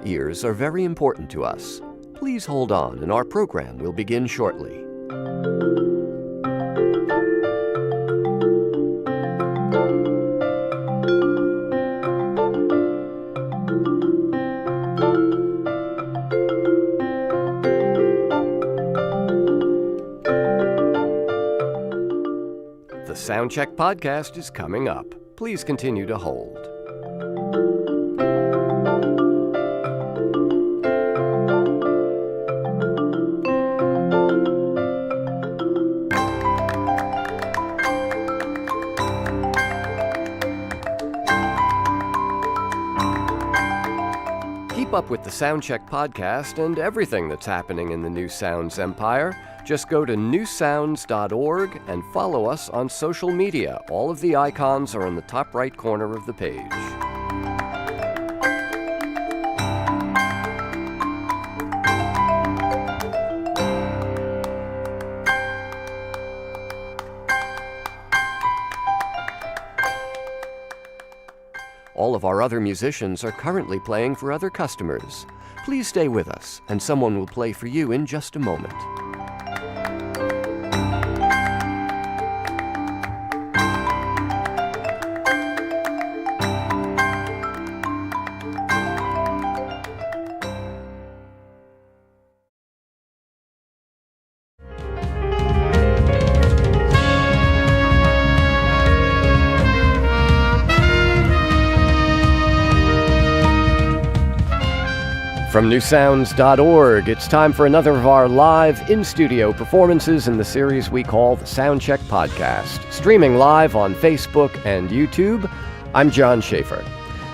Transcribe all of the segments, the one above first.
your ears are very important to us. Please hold on, and our program will begin shortly. The Soundcheck podcast is coming up. Please continue to hold. Keep up with the Soundcheck podcast and everything that's happening in the New Sounds empire. Just go to newsounds.org and follow us on social media. All of the icons are in the top right corner of the page. All of our other musicians are currently playing for other customers. Please stay with us, and someone will play for you in just a moment. From newsounds.org, it's time for another of our live in-studio performances in the series we call the Soundcheck Podcast. Streaming live on Facebook and YouTube, I'm John Schaefer.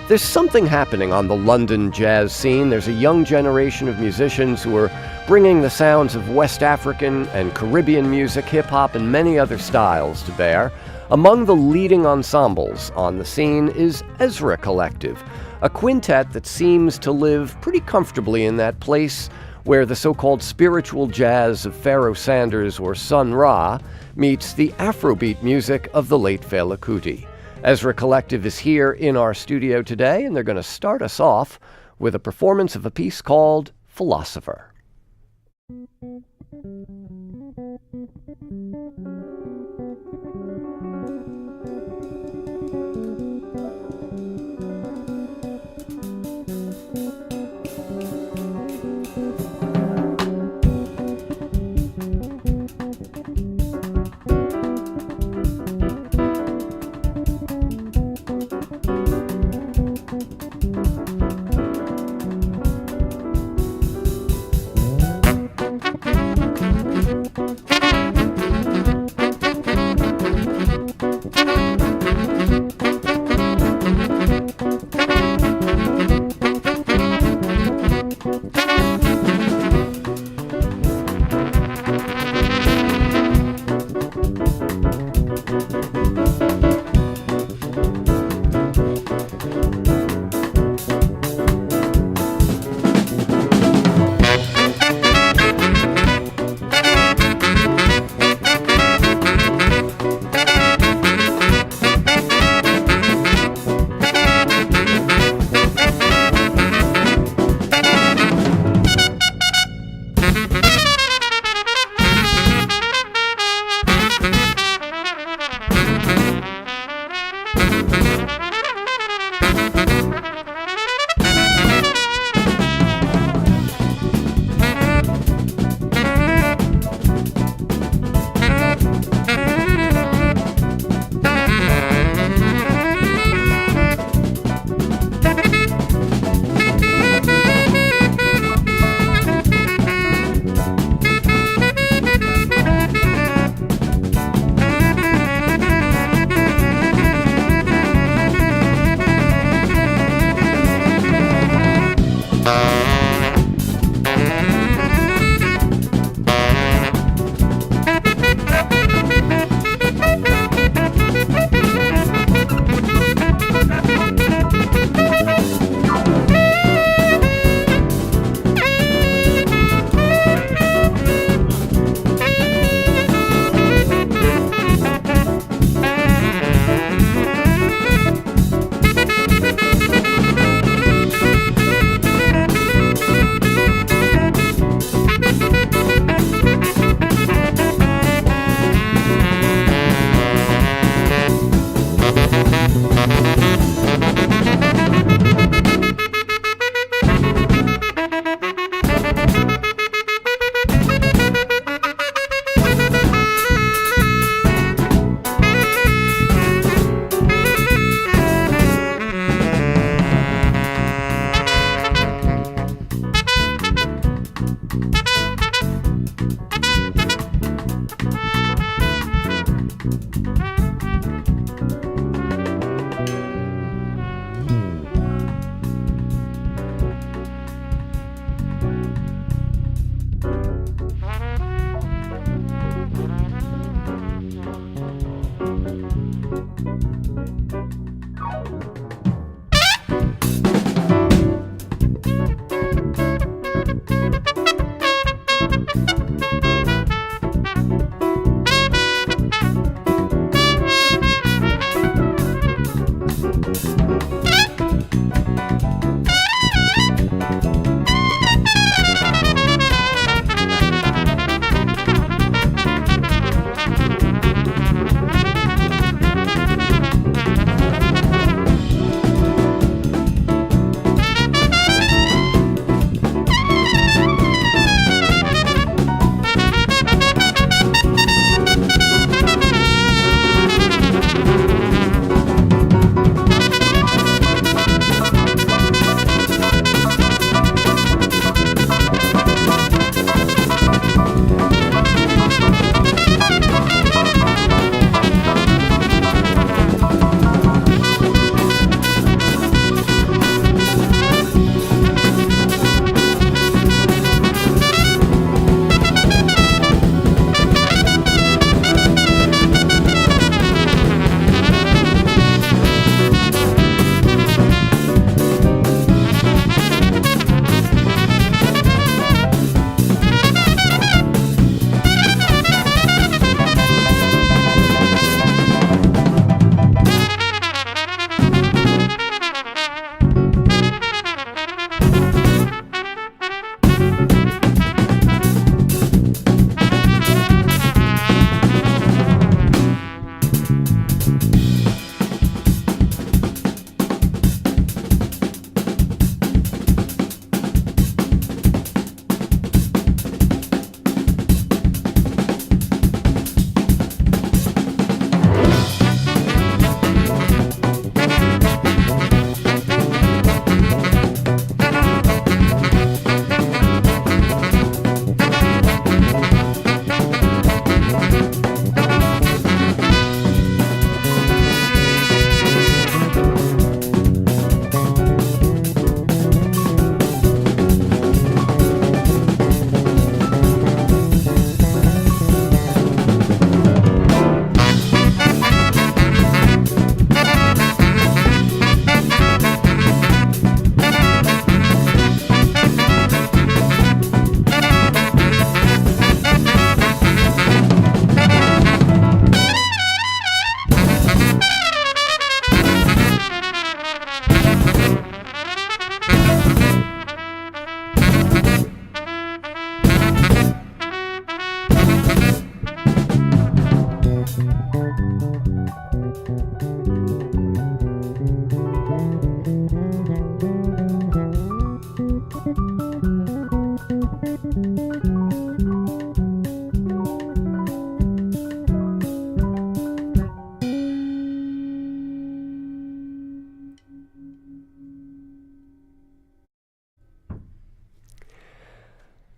There's something happening on the London jazz scene. There's a young generation of musicians who are bringing the sounds of West African and Caribbean music, hip-hop, and many other styles to bear. Among the leading ensembles on the scene is Ezra Collective, a quintet that seems to live pretty comfortably in that place where the so-called spiritual jazz of Pharoah Sanders or Sun Ra meets the Afrobeat music of the late Fela Kuti. Ezra Collective is here in our studio today, and they're going to start us off with a performance of a piece called Philosopher.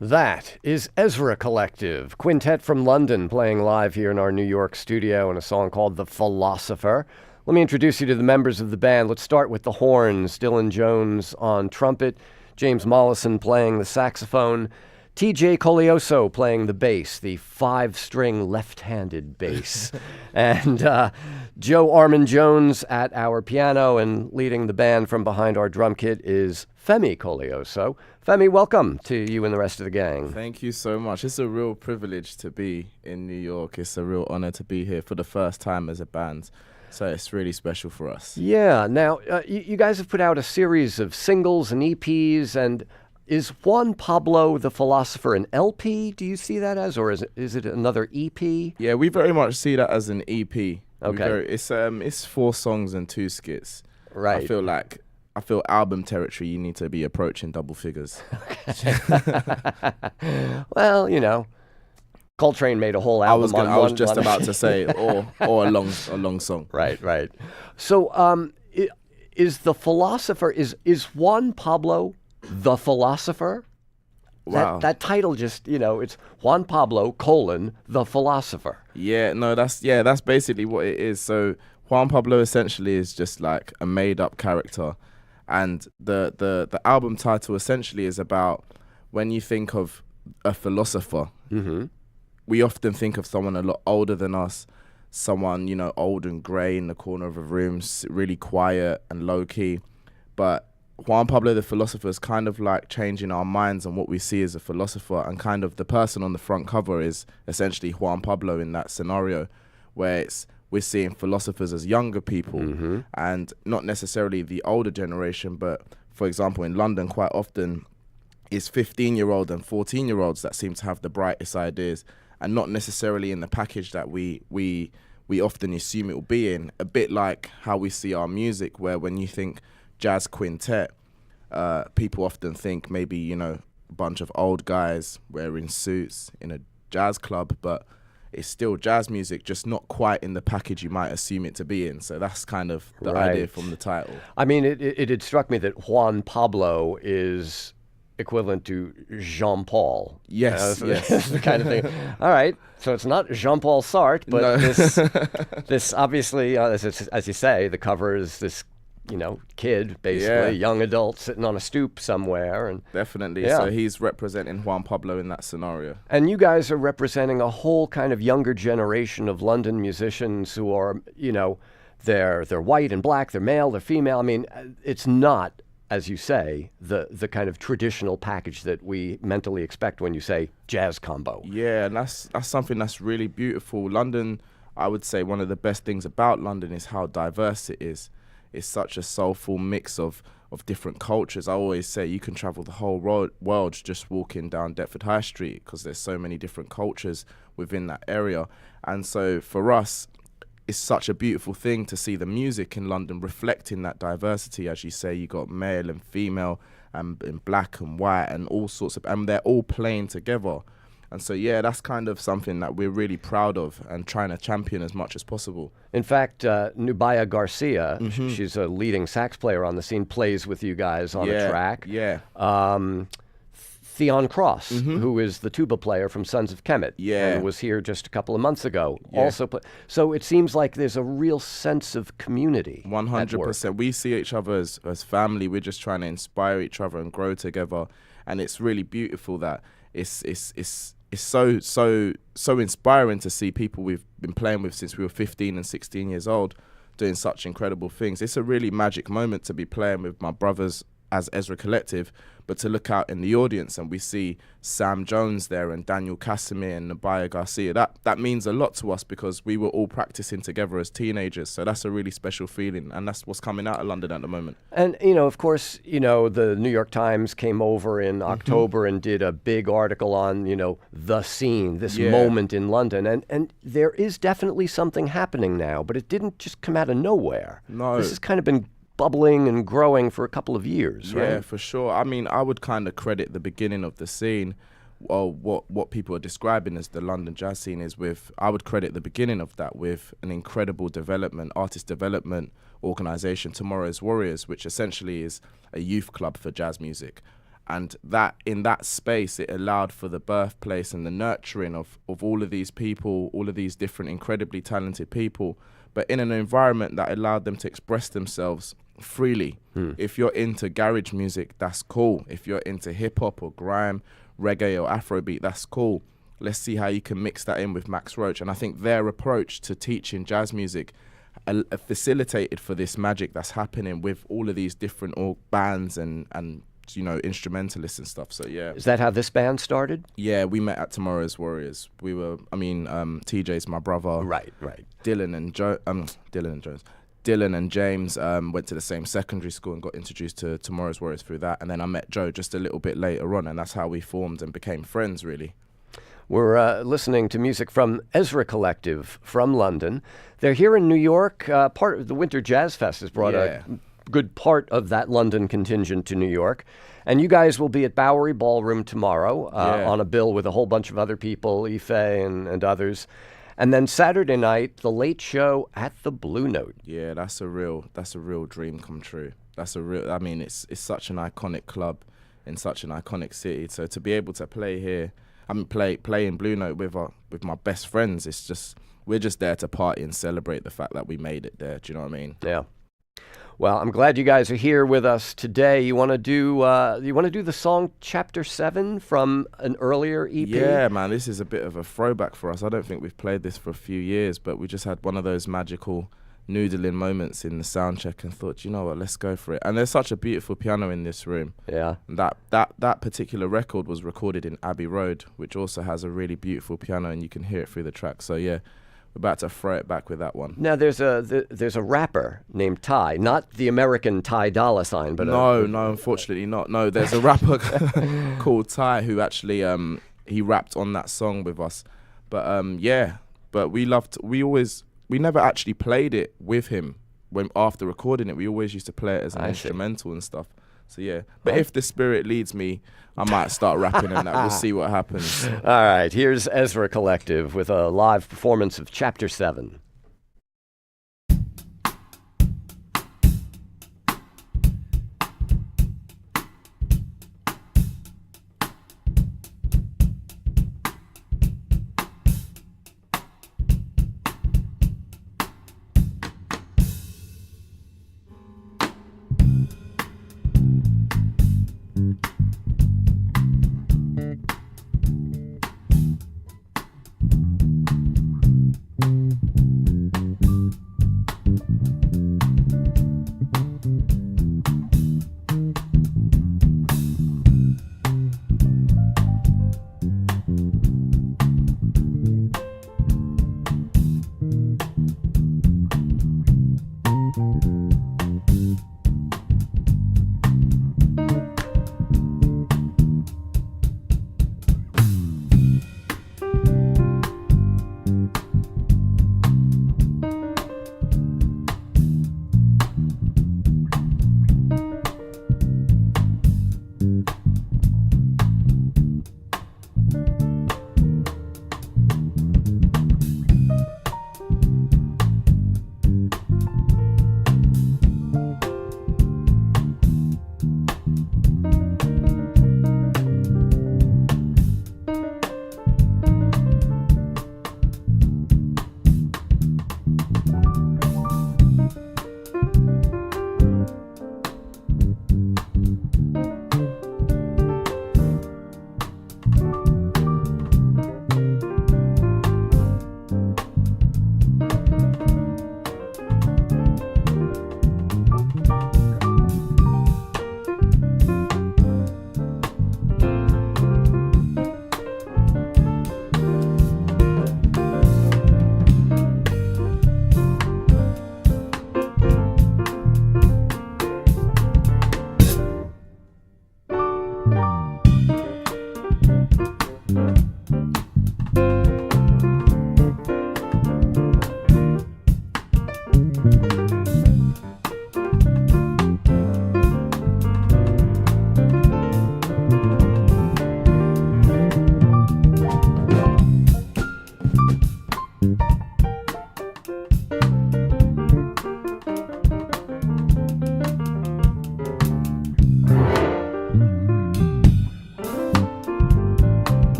That is Ezra Collective, quintet from London, playing live here in our New York studio in a song called The Philosopher. Let me introduce you to the members of the band. Let's start with the horns. Dylan Jones on trumpet, James Mollison playing the saxophone, TJ Colioso playing the bass, the 5-string left-handed bass, and Joe Armon-Jones at our piano, and leading the band from behind our drum kit is Femi Colioso. Femi, welcome to you and the rest of the gang. Thank you so much. It's a real privilege to be in New York. It's a real honor to be here for the first time as a band. So it's really special for us. Yeah. Now, you guys have put out a series of singles and EPs, and is Juan Pablo the Philosopher an LP? Do you see that as, or is it another EP? Yeah, we very much see that as an EP. Okay. It's 4 songs and 2 skits. Right. I feel album territory, you need to be approaching double figures. Well, you know, Coltrane made a whole album I was just about to say, or a long song. Right. So, is the Philosopher, is Juan Pablo the Philosopher? Wow. That title just, it's Juan Pablo, the Philosopher. Yeah, no, that's basically what it is. So Juan Pablo essentially is just like a made-up character, and the album title essentially is about when you think of a philosopher, we often think of someone a lot older than us, someone, old and grey in the corner of a room, really quiet and low-key. But Juan Pablo the Philosopher is kind of like changing our minds on what we see as a philosopher, and kind of the person on the front cover is essentially Juan Pablo in that scenario, where we're seeing philosophers as younger people and not necessarily the older generation. But for example, in London, quite often it's 15-year-old and 14-year-olds that seem to have the brightest ideas, and not necessarily in the package that we often assume it will be in. A bit like how we see our music, where when you think jazz quintet, people often think maybe, a bunch of old guys wearing suits in a jazz club, but it's still jazz music, just not quite in the package you might assume it to be in. So that's kind of the idea from the title. I mean, it had struck me that Juan Pablo is equivalent to Jean-Paul. Yes, yes. That's the kind of thing. All right, so it's not Jean-Paul Sartre, but no. this obviously, as you say, the cover is this kid, basically, young adult sitting on a stoop somewhere. And definitely. Yeah. So he's representing Juan Pablo in that scenario. And you guys are representing a whole kind of younger generation of London musicians who are, they're white and black, they're male, they're female. I mean, it's not, as you say, the kind of traditional package that we mentally expect when you say jazz combo. Yeah, and that's something that's really beautiful. London, I would say one of the best things about London is how diverse it is. It's such a soulful mix of different cultures. I always say you can travel the whole world just walking down Deptford High Street, because there's so many different cultures within that area. And so for us, it's such a beautiful thing to see the music in London reflecting that diversity. As you say, you got male and female and black and white and all sorts of, and they're all playing together. And so, that's kind of something that we're really proud of and trying to champion as much as possible. In fact, Nubia Garcia, she's a leading sax player on the scene, plays with you guys on a track. Yeah. Theon Cross, who is the tuba player from Sons of Kemet, and was here just a couple of months ago. Also, so it seems like there's a real sense of community. 100%. We see each other as family. We're just trying to inspire each other and grow together, and it's really beautiful that it's so inspiring to see people we've been playing with since we were 15 and 16 years old doing such incredible things. It's a really magic moment to be playing with my brothers as Ezra Collective, but to look out in the audience and we see Sam Jones there and Daniel Casimir and Nubia Garcia, that means a lot to us, because we were all practicing together as teenagers. So that's a really special feeling, and that's what's coming out of London at the moment. And, of course, the New York Times came over in October and did a big article on, the scene, this moment in London. And there is definitely something happening now, but it didn't just come out of nowhere. No. This has kind of been bubbling and growing for a couple of years, right? Yeah, for sure. I mean, I would kind of credit the beginning of the scene, or what people are describing as the London jazz scene I would credit the beginning of that with an incredible artist development organisation, Tomorrow's Warriors, which essentially is a youth club for jazz music. And that in that space, it allowed for the birthplace and the nurturing of all of these people, all of these different incredibly talented people, but in an environment that allowed them to express themselves freely. If you're into garage music, that's cool. If you're into hip hop or grime, reggae or Afrobeat, that's cool. Let's see how you can mix that in with Max Roach. And I think their approach to teaching jazz music facilitated for this magic that's happening with all of these different bands and instrumentalists and stuff. So yeah. Is that how this band started? Yeah, we met at Tomorrow's Warriors. TJ's my brother. Right. Dylan and James went to the same secondary school and got introduced to Tomorrow's Warriors through that. And then I met Joe just a little bit later on, and that's how we formed and became friends, really. We're listening to music from Ezra Collective from London. They're here in New York. Part of the Winter Jazz Fest has brought a good part of that London contingent to New York. And you guys will be at Bowery Ballroom tomorrow on a bill with a whole bunch of other people, Ife and others. And then Saturday night, the late show at the Blue Note. Yeah, that's a real dream come true. It's such an iconic club in such an iconic city. So to be able to play here, play in Blue Note with my best friends, it's just, we're just there to party and celebrate the fact that we made it there. Do you know what I mean? Yeah. Well, I'm glad you guys are here with us today. You want to do the song Chapter 7 from an earlier EP? Yeah, man, this is a bit of a throwback for us. I don't think we've played this for a few years, but we just had one of those magical noodling moments in the sound check and thought, you know what, let's go for it. And there's such a beautiful piano in this room. Yeah. And that particular record was recorded in Abbey Road, which also has a really beautiful piano, and you can hear it through the track. So yeah, we're about to throw it back with that one. Now there's a rapper named Ty, not the American Ty Dolla $ign, but no, unfortunately not. No, there's a rapper called Ty who actually he rapped on that song with us. But but we never actually played it with him after recording it. We always used to play it as an instrumental and stuff. So yeah, but if the spirit leads me, I might start rapping and that. We'll see what happens. All right, here's Ezra Collective with a live performance of Chapter 7.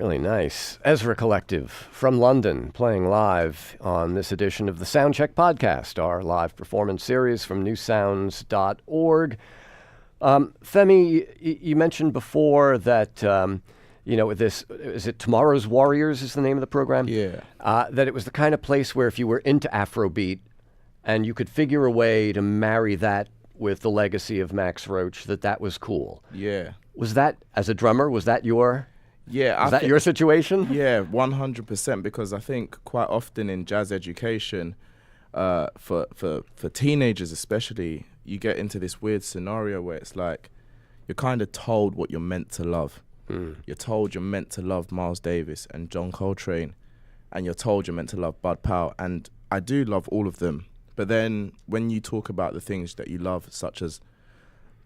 Really nice. Ezra Collective from London, playing live on this edition of the Soundcheck Podcast, our live performance series from newsounds.org. Femi, you mentioned before that, is it Tomorrow's Warriors is the name of the program? Yeah. That it was the kind of place where if you were into Afrobeat and you could figure a way to marry that with the legacy of Max Roach, that was cool. Yeah. Was that, as a drummer, was that your situation? Yeah, 100%. Because I think quite often in jazz education, for teenagers especially, you get into this weird scenario where it's like you're kind of told what you're meant to love. You're told you're meant to love Miles Davis and John Coltrane, and you're told you're meant to love Bud Powell. And I do love all of them. But then when you talk about the things that you love, such as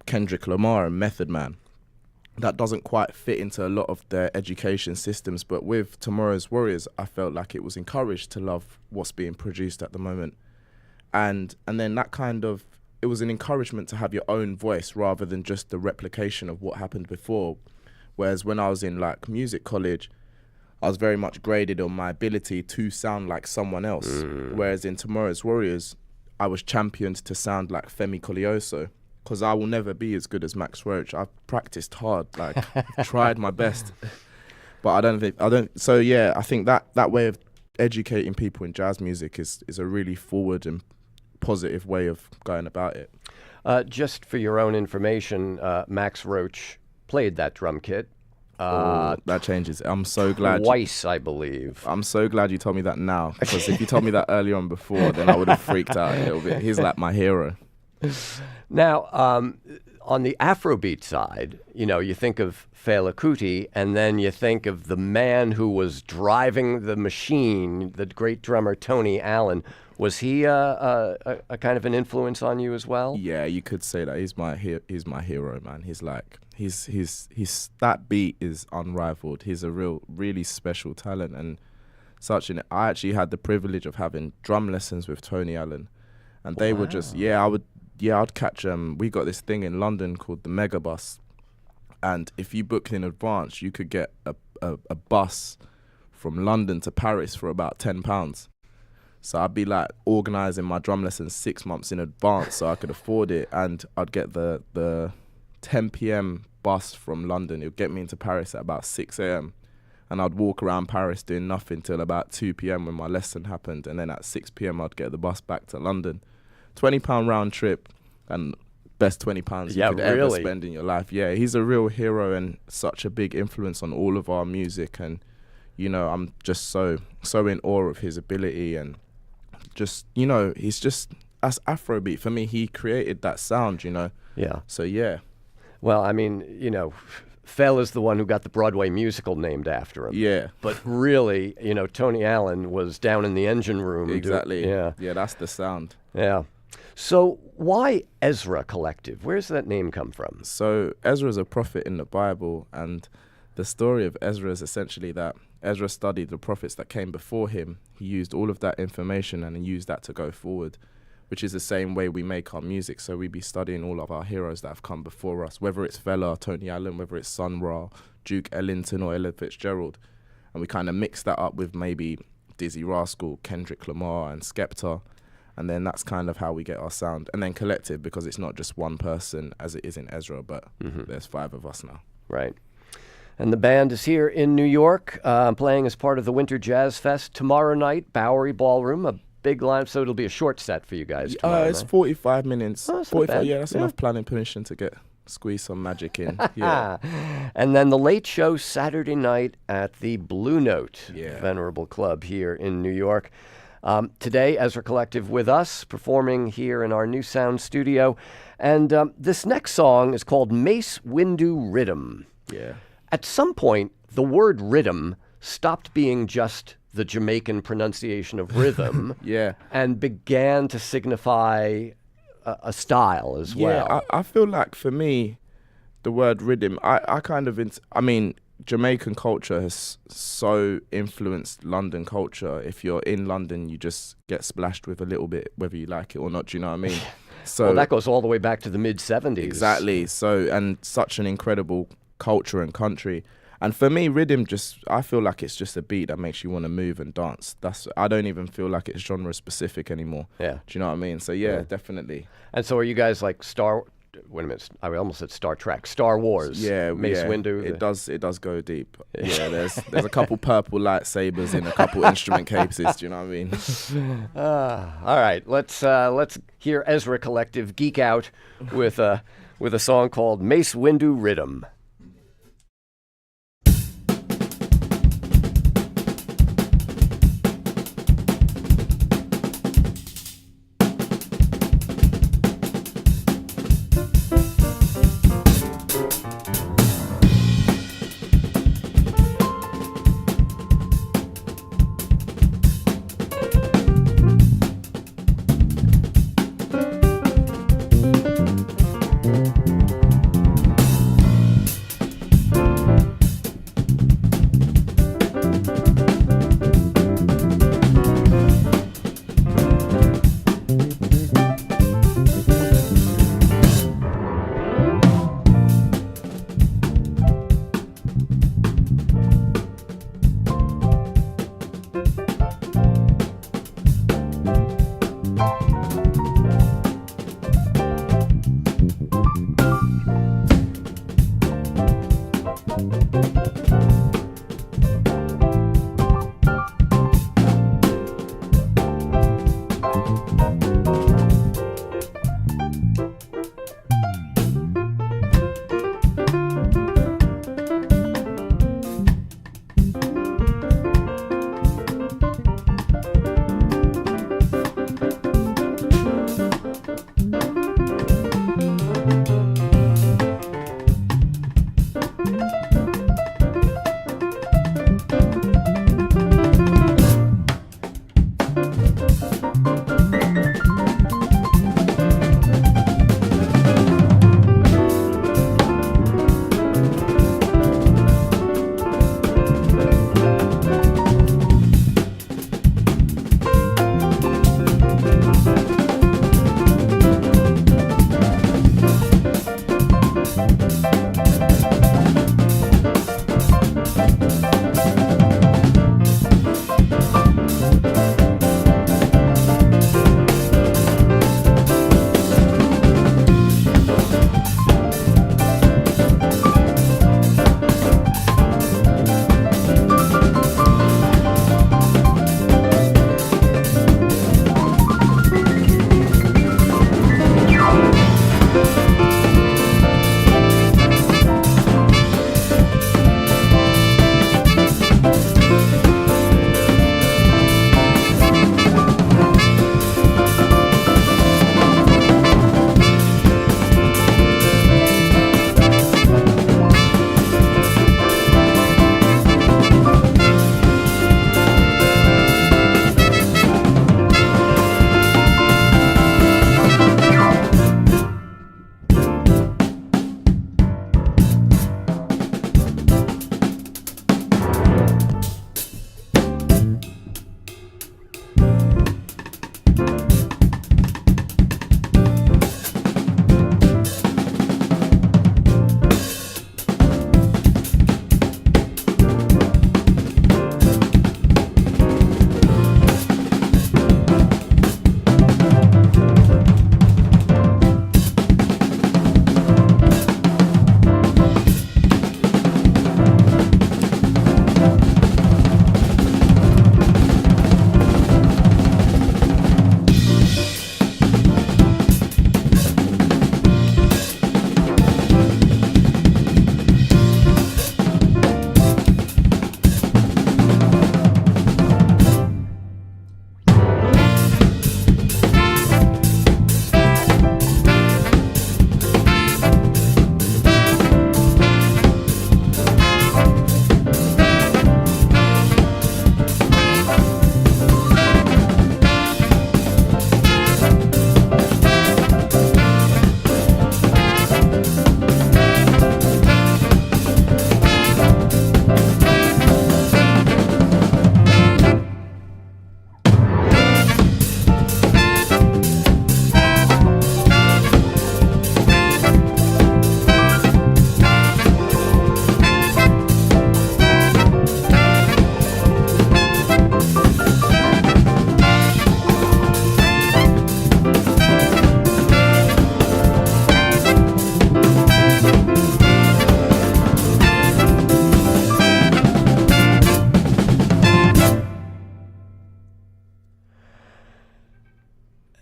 Kendrick Lamar and Method Man, that doesn't quite fit into a lot of their education systems. But with Tomorrow's Warriors, I felt like it was encouraged to love what's being produced at the moment. And then that kind of, it was an encouragement to have your own voice rather than just the replication of what happened before. Whereas when I was in like music college, I was very much graded on my ability to sound like someone else. Whereas in Tomorrow's Warriors, I was championed to sound like Femi Kolioso, because I will never be as good as Max Roach. I've practiced hard, like tried my best, but So yeah, I think that way of educating people in jazz music is a really forward and positive way of going about it. Just for your own information, Max Roach played that drum kit. That changes. I'm so glad. Twice, I believe. I'm so glad you told me that now, because if you told me that earlier on before, then I would have freaked out a little bit. He's like my hero. Now, on the Afrobeat side, you think of Fela Kuti, and then you think of the man who was driving the machine, the great drummer Tony Allen. Was he a kind of an influence on you as well? Yeah, you could say that. He's my hero, man. He's like that beat is unrivaled. He's a really special talent and such. And I actually had the privilege of having drum lessons with Tony Allen, and they were just I'd catch we got this thing in London called the Mega Bus, and if you booked in advance, you could get a bus from London to Paris for about £10. So I'd be like organising my drum lessons 6 months in advance so I could afford it, and I'd get the 10 p.m. bus from London. It would get me into Paris at about 6 a.m. and I'd walk around Paris doing nothing till about 2 p.m. when my lesson happened, and then at 6 p.m. I'd get the bus back to London. £20 round trip, and best £20 you could ever spend in your life. Yeah, he's a real hero and such a big influence on all of our music, and I'm just so in awe of his ability, and just he's just, as Afrobeat for me, he created that sound. Yeah. So yeah. Well, I mean, Fela's the one who got the Broadway musical named after him. Yeah. But really, Tony Allen was down in the engine room. Exactly. Yeah, that's the sound. Yeah. So why Ezra Collective? Where's that name come from? So Ezra is a prophet in the Bible, and the story of Ezra is essentially that Ezra studied the prophets that came before him. He used all of that information and he used that to go forward, which is the same way we make our music. So we be studying all of our heroes that have come before us, whether it's Fela, Tony Allen, whether it's Sun Ra, Duke Ellington or Ella Fitzgerald. And we kind of mix that up with maybe Dizzy Rascal, Kendrick Lamar and Skepta. And then that's kind of how we get our sound. And then Collective, because it's not just one person as it is in Ezra, but there's 5 of us now. Right. And the band is here in New York, playing as part of the Winter Jazz Fest tomorrow night, Bowery Ballroom, a big lineup, so it'll be a short set for you guys tomorrow It's night. 45 minutes. Oh, that's 45, yeah, that's enough planning permission to squeeze some magic in. Yeah. And then the late show Saturday night at the Blue Note Venerable Club here in New York. Today, Ezra Collective with us, performing here in our new sound studio. And this next song is called Mace, Windu, Rhythm. Yeah. At some point, the word rhythm stopped being just the Jamaican pronunciation of rhythm and began to signify a style as well. Yeah, I feel like for me, the word rhythm, I kind of, Jamaican culture has so influenced London culture. If you're in London, you just get splashed with a little bit, whether you like it or not, do you know what I mean? So well, that goes all the way back to the mid-'70s. Exactly. So, and such an incredible culture and country. And for me, rhythm I feel like it's just a beat that makes you want to move and dance. I don't even feel like it's genre specific anymore. Yeah. Do you know what I mean? So yeah, definitely. And so are you guys like wait a minute, I almost said Star Trek, Star Wars. Yeah, Mace Windu. It does go deep. Yeah, there's a couple purple lightsabers in a couple instrument cases. Do you know what I mean? All right, let's hear Ezra Collective geek out with a song called Mace Windu Rhythm.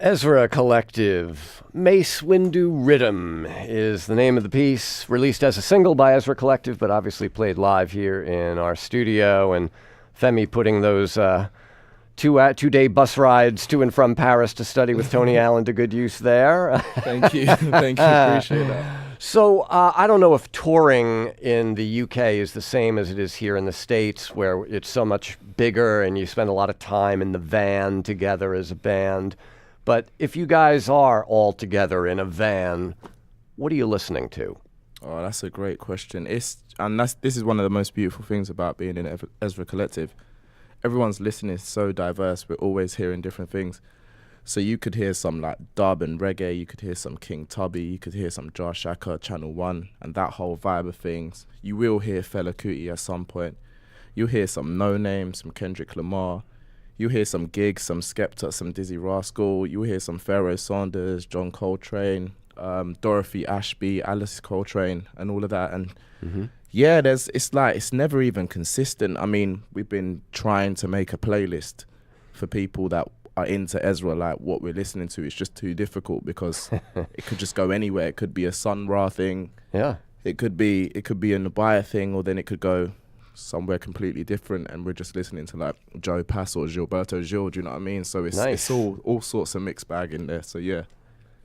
Ezra Collective. Mace, Windu, Rhythm is the name of the piece, released as a single by Ezra Collective, but obviously played live here in our studio. And Femi putting those two-day bus rides to and from Paris to study with Tony Allen to good use there. Thank you. Thank you. Appreciate that. So I don't know if touring in the UK is the same as it is here in the States, where it's so much bigger and you spend a lot of time in the van together as a band. But if you guys are all together in a van, what are you listening to? Oh, that's a great question. This is one of the most beautiful things about being in Ezra Collective. Everyone's listening is so diverse. We're always hearing different things. So you could hear some like dub and reggae, you could hear some King Tubby, you could hear some Jar Shaka, Channel 1, and that whole vibe of things. You will hear Fela Kuti at some point. You'll hear some No Name, some Kendrick Lamar. You'll hear some Gigs, some Skepta, some Dizzy Rascal. You'll hear some Pharoah Sanders, John Coltrane, Dorothy Ashby, Alice Coltrane, and all of that. And yeah, it's never even consistent. I mean, we've been trying to make a playlist for people that are into Ezra, like what we're listening to. It's just too difficult because it could just go anywhere. It could be a Sun Ra thing. Yeah. It could be a Nabaya thing, or then it could go somewhere completely different, and we're just listening to like Joe Pass or Gilberto Gil, do you know what I mean? So it's all sorts of mixed bag in there, so yeah.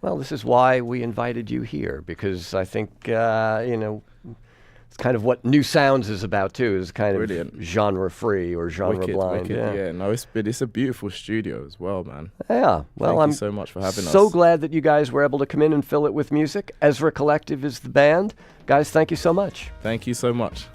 Well, this is why we invited you here, because I think, it's kind of what New Sounds is about too, is kind of genre-free or genre-blind. Yeah, no, it's a beautiful studio as well, man. Yeah, well, Thank you so much for having us. So glad that you guys were able to come in and fill it with music. Ezra Collective is the band. Guys, thank you so much. Thank you so much.